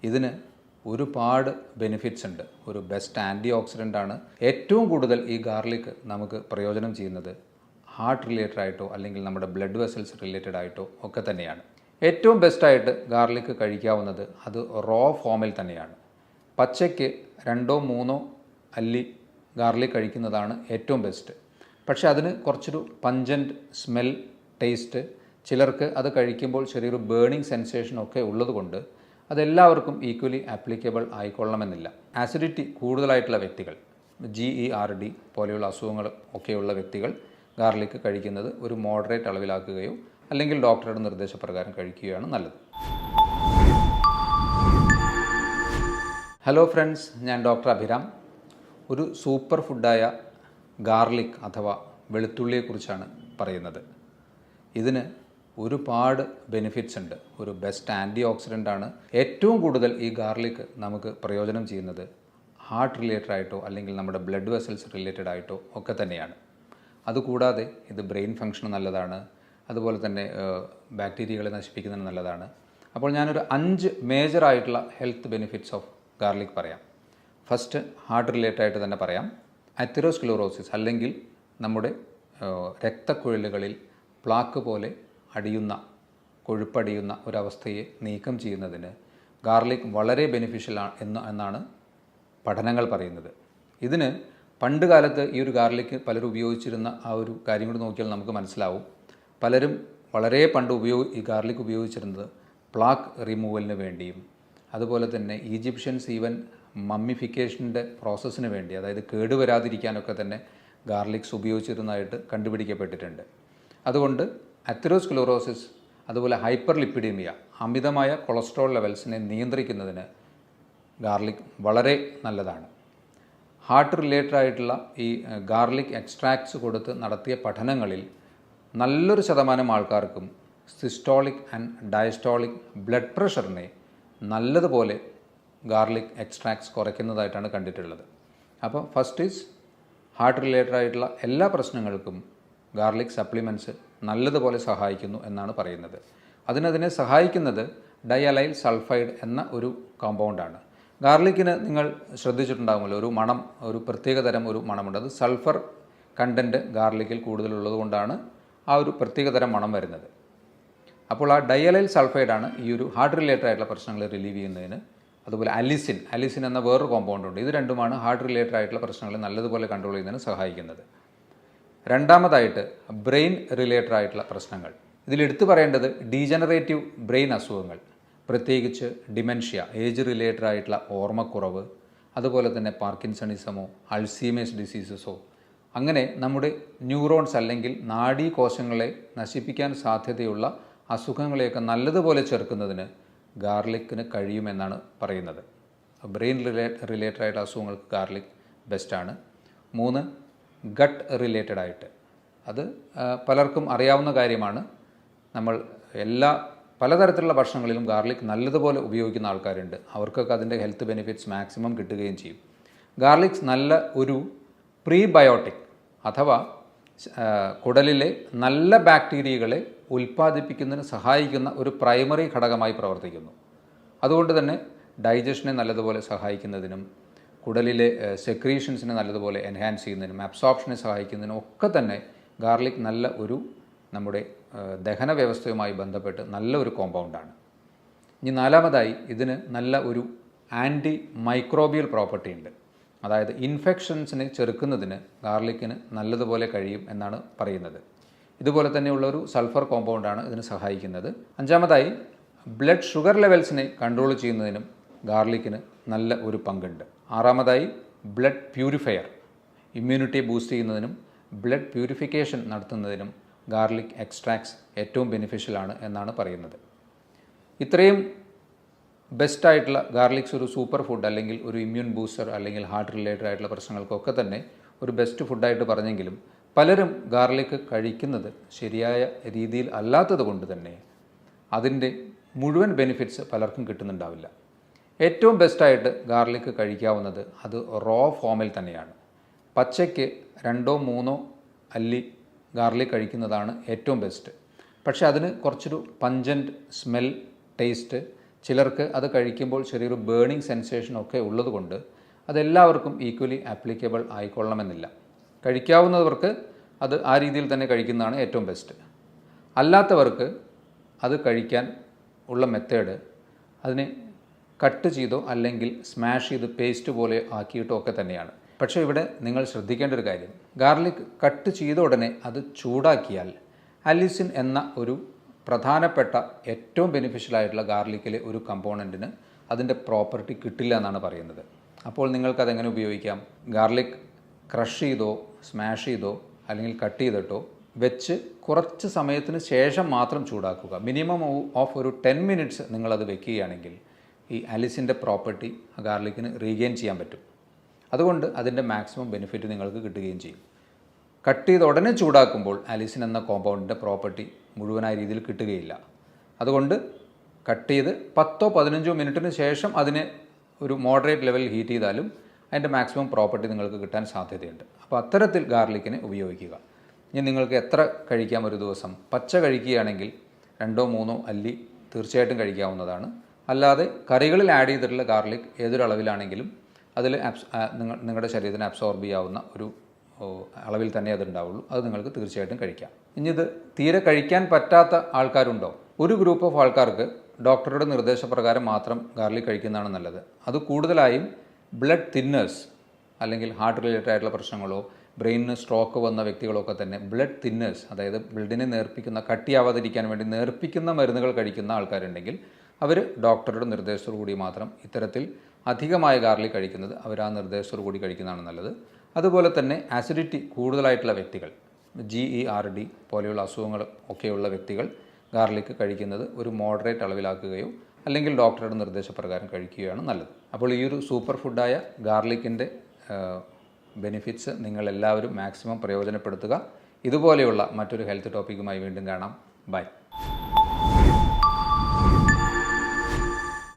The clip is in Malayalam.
ഇതിന് ഒരുപാട് ബെനിഫിറ്റ്സ് ഉണ്ട്. ഒരു ബെസ്റ്റ് ആൻറ്റി ഓക്സിഡൻ്റ് ആണ്. ഏറ്റവും കൂടുതൽ ഈ ഗാർലിക് നമുക്ക് പ്രയോജനം ചെയ്യുന്നത് ഹാർട്ട് റിലേറ്റഡ് ആയിട്ടോ അല്ലെങ്കിൽ നമ്മുടെ ബ്ലഡ് വെസൽസ് റിലേറ്റഡ് ആയിട്ടോ ഒക്കെ തന്നെയാണ്. ഏറ്റവും ബെസ്റ്റായിട്ട് ഗാർലിക് കഴിക്കാവുന്നത് അത് റോ ഫോമിൽ തന്നെയാണ്. പച്ചയ്ക്ക് 2-3 അല്ലി ഗാർലിക് കഴിക്കുന്നതാണ് ഏറ്റവും ബെസ്റ്റ്. പക്ഷേ അതിന് കുറച്ചൊരു പഞ്ചൻറ്റ് സ്മെൽ, ടേസ്റ്റ്, ചിലർക്ക് അത് കഴിക്കുമ്പോൾ ചെറിയൊരു ബേണിംഗ് സെൻസേഷൻ ഒക്കെ ഉള്ളതുകൊണ്ട് അതെല്ലാവർക്കും ഈക്വലി ആപ്ലിക്കബിൾ ആയിക്കൊള്ളണമെന്നില്ല. ആസിഡിറ്റി കൂടുതലായിട്ടുള്ള വ്യക്തികൾ, GERD പോലെയുള്ള അസുഖങ്ങൾ ഒക്കെയുള്ള വ്യക്തികൾ ഗാർലിക് കഴിക്കുന്നത് ഒരു മോഡറേറ്റ് അളവിലാക്കുകയോ അല്ലെങ്കിൽ ഡോക്ടറുടെ നിർദ്ദേശപ്രകാരം കഴിക്കുകയാണ് നല്ലത്. ഹലോ ഫ്രണ്ട്സ്, ഞാൻ ഡോക്ടർ അഭിരാം. ഒരു സൂപ്പർ ഫുഡായ ഗാർലിക് അഥവാ വെളുത്തുള്ളിയെക്കുറിച്ചാണ് പറയുന്നത്. ഇതിന് ഒരുപാട് ബെനിഫിറ്റ്സ് ഉണ്ട്. ഒരു ബെസ്റ്റ് ആൻറ്റി ഓക്സിഡൻ്റ് ആണ്. ഏറ്റവും കൂടുതൽ ഈ ഗാർലിക് നമുക്ക് പ്രയോജനം ചെയ്യുന്നത് ഹാർട്ട് റിലേറ്റഡ് ആയിട്ടോ അല്ലെങ്കിൽ നമ്മുടെ ബ്ലഡ് വെസൽസ് റിലേറ്റഡ് ആയിട്ടോ ഒക്കെ തന്നെയാണ്. അതുകൂടാതെ ഇത് ബ്രെയിൻ ഫങ്ഷന് നല്ലതാണ്. അതുപോലെ തന്നെ ബാക്ടീരിയകളെ നശിപ്പിക്കുന്നതിന് നല്ലതാണ്. അപ്പോൾ ഞാനൊരു 5 മേജറായിട്ടുള്ള ഹെൽത്ത് ബെനിഫിറ്റ്സ് ഓഫ് ഗാർലിക് പറയാം. ഫസ്റ്റ്, ഹാർട്ട് റിലേറ്റഡ് ആയിട്ട് തന്നെ പറയാം. അതെറോസ്ക്ലെറോസിസ് അല്ലെങ്കിൽ നമ്മുടെ രക്തക്കുഴലുകളിൽ പ്ലാക്ക് പോലെ കൊഴുപ്പടിയുന്ന ഒരവസ്ഥയെ നീക്കം ചെയ്യുന്നതിന് ഗാർലിക് വളരെ ബെനിഫിഷ്യൽ എന്നാണ് പഠനങ്ങൾ പറയുന്നത്. ഇതിന് പണ്ട് കാലത്ത് ഈ ഒരു ഗാർലിക് പലരും ഉപയോഗിച്ചിരുന്ന ആ ഒരു കാര്യം കൂടി നോക്കിയാൽ നമുക്ക് മനസ്സിലാവും. പലരും വളരെ പണ്ട് ഈ ഗാർലിക് ഉപയോഗിച്ചിരുന്നത് പ്ലാക്ക് റിമൂവലിന് വേണ്ടിയും അതുപോലെ തന്നെ ഈജിപ്ഷ്യൻസ് ഈവൻ മമ്മിഫിക്കേഷൻ്റെ പ്രോസസ്സിന് വേണ്ടി, അതായത് കേടുവരാതിരിക്കാനൊക്കെ തന്നെ ഗാർലിക്സ് ഉപയോഗിച്ചിരുന്നതായിട്ട് കണ്ടുപിടിക്കപ്പെട്ടിട്ടുണ്ട്. അതുകൊണ്ട് അതെറോസ്ക്ലെറോസിസ്, അതുപോലെ ഹൈപ്പർ ലിപ്പിഡീമിയ, അമിതമായ കൊളസ്ട്രോൾ ലെവൽസിനെ നിയന്ത്രിക്കുന്നതിന് ഗാർലിക് വളരെ നല്ലതാണ്. ഹാർട്ട് റിലേറ്റഡ് ആയിട്ടുള്ള ഈ ഗാർലിക് എക്സ്ട്രാക്ട്സ് കൊടുത്ത് നടത്തിയ പഠനങ്ങളിൽ നല്ലൊരു ശതമാനം ആൾക്കാർക്കും സിസ്റ്റോളിക് ആൻഡ് ഡയസ്റ്റോളിക് ബ്ലഡ് പ്രഷറിനെ നല്ലതുപോലെ ഗാർലിക് എക്സ്ട്രാക്ട്സ് കുറയ്ക്കുന്നതായിട്ടാണ് കണ്ടിട്ടുള്ളത്. അപ്പോൾ ഫസ്റ്റ് ഈസ് ഹാർട്ട് റിലേറ്റഡ് ആയിട്ടുള്ള എല്ലാ പ്രശ്നങ്ങൾക്കും ഗാർലിക് സപ്ലിമെൻറ്റ്സ് നല്ലതുപോലെ സഹായിക്കുന്നു എന്നാണ് പറയുന്നത്. അതിനെ സഹായിക്കുന്നത് ഡയലൈൽ സൾഫൈഡ് എന്ന ഒരു കോമ്പൗണ്ടാണ്. ഗാർലിക്കിന് നിങ്ങൾ ശ്രദ്ധിച്ചിട്ടുണ്ടാകുമല്ലോ, ഒരു പ്രത്യേകതരം ഒരു മണമുണ്ട്. അത് സൾഫർ കണ്ടൻറ്റ് ഗാർലിക്കിൽ കൂടുതലുള്ളതുകൊണ്ടാണ് ആ ഒരു പ്രത്യേകതരം മണം വരുന്നത്. അപ്പോൾ ആ ഡയലൈൽ സൾഫൈഡാണ് ഈ ഒരു ഹാർട്ട് റിലേറ്റഡ് ആയിട്ടുള്ള പ്രശ്നങ്ങൾ റിലീവ് ചെയ്യുന്നതിന്. അതുപോലെ അലിസിൻ എന്ന വേറൊരു കോമ്പൗണ്ടുണ്ട്. ഇത് രണ്ടുമാണ് ഹാർട്ട് റിലേറ്റഡ് ആയിട്ടുള്ള പ്രശ്നങ്ങൾ നല്ലതുപോലെ കൺട്രോൾ ചെയ്യുന്നതിന് സഹായിക്കുന്നത്. രണ്ടാമതായിട്ട് ബ്രെയിൻ റിലേറ്റഡ് ആയിട്ടുള്ള പ്രശ്നങ്ങൾ. ഇതിലെടുത്തു പറയേണ്ടത് ഡീജനറേറ്റീവ് ബ്രെയിൻ അസുഖങ്ങൾ, പ്രത്യേകിച്ച് ഡിമെൻഷ്യ, ഏജ് റിലേറ്റഡ് ആയിട്ടുള്ള ഓർമ്മക്കുറവ്, അതുപോലെ തന്നെ പാർക്കിൻസണിസമോ അൾസീമേഴ്സ് ഡിസീസസോ, അങ്ങനെ നമ്മുടെ ന്യൂറോൺസ് അല്ലെങ്കിൽ നാഡീകോശങ്ങളെ നശിപ്പിക്കാൻ സാധ്യതയുള്ള അസുഖങ്ങളെയൊക്കെ നല്ലതുപോലെ ചെറുക്കുന്നതിന് ഗാർലിക്കിന് കഴിയുമെന്നാണ് പറയുന്നത്. ബ്രെയിൻ റിലേറ്റഡ് ആയിട്ടുള്ള അസുഖങ്ങൾക്ക് ഗാർലിക് ബെസ്റ്റാണ്. 3, ഗട്ട് റിലേറ്റഡ് ആയിട്ട്, അത് പലർക്കും അറിയാവുന്ന കാര്യമാണ്. നമ്മൾ പലതരത്തിലുള്ള ഭക്ഷണങ്ങളിലും ഗാർലിക് നല്ലതുപോലെ ഉപയോഗിക്കുന്ന ആൾക്കാരുണ്ട്. അവർക്കൊക്കെ അതിൻ്റെ ഹെൽത്ത് ബെനിഫിറ്റ്സ് മാക്സിമം കിട്ടുകയും ചെയ്യും. ഗാർലിക്സ് നല്ല ഒരു പ്രീബയോട്ടിക് അഥവാ കുടലിലെ നല്ല ബാക്ടീരിയകളെ ഉൽപ്പാദിപ്പിക്കുന്നതിന് സഹായിക്കുന്ന ഒരു പ്രൈമറി ഘടകമായി പ്രവർത്തിക്കുന്നു. അതുകൊണ്ട് തന്നെ ഡൈജഷനെ നല്ലതുപോലെ സഹായിക്കുന്നതിനും കുടലിലെ സെക്രീഷൻസിനെ നല്ലതുപോലെ എൻഹാൻസ് ചെയ്യുന്നതിനും അബ്സോർപ്ഷനെ സഹായിക്കുന്നതിനും ഒക്കെ തന്നെ ഗാർലിക് നല്ല ഒരു നമ്മുടെ ദഹന വ്യവസ്ഥയുമായി ബന്ധപ്പെട്ട് നല്ല ഒരു കോമ്പൗണ്ടാണ്. ഇനി നാലാമതായി ഇതിന് നല്ല ഒരു ആൻറ്റി മൈക്രോബിയൽ പ്രോപ്പർട്ടി ഉണ്ട്. അതായത് ഇൻഫെക്ഷൻസിനെ ചെറുക്കുന്നതിന് ഗാർലിക്കിന് നല്ലതുപോലെ കഴിയും എന്നാണ് പറയുന്നത്. ഇതുപോലെ തന്നെയുള്ള ഒരു സൾഫർ കോമ്പൗണ്ടാണ് ഇതിന് സഹായിക്കുന്നത്. അഞ്ചാമതായി ബ്ലഡ് ഷുഗർ ലെവൽസിനെ കൺട്രോൾ ചെയ്യുന്നതിനും ഗാർലിക്കിന് നല്ല ഒരു പങ്കുണ്ട്. ആറാമതായി ബ്ലഡ് പ്യൂരിഫയർ, ഇമ്മ്യൂണിറ്റി ബൂസ്റ്റ് ചെയ്യുന്നതിനും ബ്ലഡ് പ്യൂരിഫിക്കേഷൻ നടത്തുന്നതിനും ഗാർലിക് എക്സ്ട്രാക്ട്സ് ഏറ്റവും ബെനിഫിഷ്യലാണ് എന്നാണ് പറയുന്നത്. ഇത്രയും ബെസ്റ്റായിട്ടുള്ള ഗാർലിക്സ് ഒരു സൂപ്പർ ഫുഡ് അല്ലെങ്കിൽ ഒരു ഇമ്മ്യൂൺ ബൂസ്റ്റർ അല്ലെങ്കിൽ ഹാർട്ട് റിലേറ്റഡ് ആയിട്ടുള്ള പ്രശ്നങ്ങൾക്കൊക്കെ തന്നെ ഒരു ബെസ്റ്റ് ഫുഡായിട്ട് പറഞ്ഞെങ്കിലും പലരും ഗാർലിക് കഴിക്കുന്നത് ശരിയായ രീതിയിൽ അല്ലാത്തത് കൊണ്ട് തന്നെ അതിൻ്റെ മുഴുവൻ ബെനിഫിറ്റ്സ് പലർക്കും കിട്ടുന്നുണ്ടാവില്ല. ഏറ്റവും ബെസ്റ്റായിട്ട് ഗാർലിക് കഴിക്കാവുന്നത് അത് റോ ഫോമിൽ തന്നെയാണ്. പച്ചയ്ക്ക് 2-3 അല്ലി ഗാർലിക് കഴിക്കുന്നതാണ് ഏറ്റവും ബെസ്റ്റ്. പക്ഷേ അതിന് കുറച്ചൊരു പഞ്ചൻറ്റ് സ്മെൽ, ടേസ്റ്റ്, ചിലർക്ക് അത് കഴിക്കുമ്പോൾ ചെറിയൊരു ബേണിംഗ് സെൻസേഷനൊക്കെ ഉള്ളതുകൊണ്ട് അതെല്ലാവർക്കും ഈക്വലി ആപ്ലിക്കബിൾ ആയിക്കൊള്ളണമെന്നില്ല. കഴിക്കാവുന്നവർക്ക് അത് ആ രീതിയിൽ തന്നെ കഴിക്കുന്നതാണ് ഏറ്റവും ബെസ്റ്റ്. അല്ലാത്തവർക്ക് അത് കഴിക്കാൻ ഉള്ള മെത്തേഡ് അതിനെ കട്ട് ചെയ്തോ അല്ലെങ്കിൽ സ്മാഷ് ചെയ്ത് പേസ്റ്റ് പോലെ ആക്കിയിട്ടോ ഒക്കെ തന്നെയാണ്. പക്ഷേ ഇവിടെ നിങ്ങൾ ശ്രദ്ധിക്കേണ്ട ഒരു കാര്യം, ഗാർലിക് കട്ട് ചെയ്ത ഉടനെ അത് ചൂടാക്കിയാൽ അലിസിൻ എന്ന ഒരു പ്രധാനപ്പെട്ട ഏറ്റവും ബെനിഫിഷ്യലായിട്ടുള്ള ഗാർലിക്കിലെ ഒരു കമ്പോണൻറ്റിന് അതിൻ്റെ പ്രോപ്പർട്ടി കിട്ടില്ല എന്നാണ് പറയുന്നത്. അപ്പോൾ നിങ്ങൾക്കതെങ്ങനെ ഉപയോഗിക്കാം? ഗാർലിക് ക്രഷ് ചെയ്തോ സ്മാഷ് ചെയ്തോ അല്ലെങ്കിൽ കട്ട് ചെയ്തിട്ടോ വെച്ച് കുറച്ച് സമയത്തിന് ശേഷം മാത്രം ചൂടാക്കുക. മിനിമം ഓഫ് ഒരു 10 മിനിറ്റ്സ് നിങ്ങളത് വെക്കുകയാണെങ്കിൽ ഈ അലിസിൻ്റെ പ്രോപ്പർട്ടി ഗാർലിക്കിന് റീഗെയിൻ ചെയ്യാൻ പറ്റും. അതുകൊണ്ട് അതിൻ്റെ മാക്സിമം ബെനിഫിറ്റ് നിങ്ങൾക്ക് കിട്ടുകയും ചെയ്യും. കട്ട് ചെയ്ത് ഉടനെ ചൂടാക്കുമ്പോൾ അലിസിൻ എന്ന കോമ്പൗണ്ടിൻ്റെ പ്രോപ്പർട്ടി മുഴുവനായ രീതിയിൽ കിട്ടുകയില്ല. അതുകൊണ്ട് കട്ട് ചെയ്ത് 10-15 മിനിറ്റിന് ശേഷം അതിനെ ഒരു മോഡറേറ്റ് ലെവലിൽ ഹീറ്റ് ചെയ്താലും അതിൻ്റെ മാക്സിമം പ്രോപ്പർട്ടി നിങ്ങൾക്ക് കിട്ടാൻ സാധ്യതയുണ്ട്. അപ്പോൾ അത്തരത്തിൽ ഗാർലിക്കിനെ ഉപയോഗിക്കുക. ഇനി നിങ്ങൾക്ക് എത്ര കഴിക്കാം ഒരു ദിവസം? പച്ച കഴിക്കുകയാണെങ്കിൽ 2-3 അല്ലി തീർച്ചയായിട്ടും കഴിക്കാവുന്നതാണ്. അല്ലാതെ കറികളിൽ ആഡ് ചെയ്തിട്ടുള്ള ഗാർലിക് ഏതൊരളവിലാണെങ്കിലും അതിൽ നിങ്ങളുടെ ശരീരത്തിന് അബ്സോർബ് ചെയ്യാവുന്ന ഒരു അളവിൽ തന്നെ അതുണ്ടാവുള്ളൂ. അത് നിങ്ങൾക്ക് തീർച്ചയായിട്ടും കഴിക്കാം. ഇനി ഇത് തീരെ കഴിക്കാൻ പറ്റാത്ത ആൾക്കാരുണ്ടോ? ഒരു ഗ്രൂപ്പ് ഓഫ് ആൾക്കാർക്ക് ഡോക്ടറുടെ നിർദ്ദേശപ്രകാരം മാത്രം ഗാർലിക് കഴിക്കുന്നതാണ് നല്ലത്. അത് കൂടുതലായും ബ്ലഡ് തിന്നേഴ്സ് അല്ലെങ്കിൽ ഹാർട്ട് റിലേറ്റഡ് ആയിട്ടുള്ള പ്രശ്നങ്ങളോ ബ്രെയിനിന് സ്ട്രോക്ക് വന്ന വ്യക്തികളൊക്കെ തന്നെ ബ്ലഡ് തിന്നേഴ്സ്, അതായത് ബ്ലഡിനെ നേർപ്പിക്കുന്ന, കട്ടിയാവാതിരിക്കാൻ വേണ്ടി നേർപ്പിക്കുന്ന മരുന്നുകൾ കഴിക്കുന്ന ആൾക്കാരുണ്ടെങ്കിൽ അവർ ഡോക്ടറുടെ നിർദ്ദേശത്തോടു കൂടി മാത്രം ഇത്തരത്തിൽ അധികമായ ഗാർലിക് കഴിക്കുന്നത് അവർ ആ നിർദ്ദേശത്തോടു കൂടി കഴിക്കുന്നതാണ് നല്ലത്. അതുപോലെ തന്നെ ആസിഡിറ്റി കൂടുതലായിട്ടുള്ള വ്യക്തികൾ, GERD പോലെയുള്ള അസുഖങ്ങൾ ഒക്കെയുള്ള വ്യക്തികൾ ഗാർലിക് കഴിക്കുന്നത് ഒരു മോഡറേറ്റ് അളവിലാക്കുകയോ അല്ലെങ്കിൽ ഡോക്ടറുടെ നിർദ്ദേശപ്രകാരം കഴിക്കുകയാണ് നല്ലത്. അപ്പോൾ ഈ ഒരു സൂപ്പർ ഫുഡായ ഗാർലിക്കിൻ്റെ ബെനിഫിറ്റ്സ് നിങ്ങളെല്ലാവരും മാക്സിമം പ്രയോജനപ്പെടുത്തുക. ഇതുപോലെയുള്ള മറ്റൊരു ഹെൽത്ത് ടോപ്പിക്കുമായി വീണ്ടും കാണാം. ബൈ.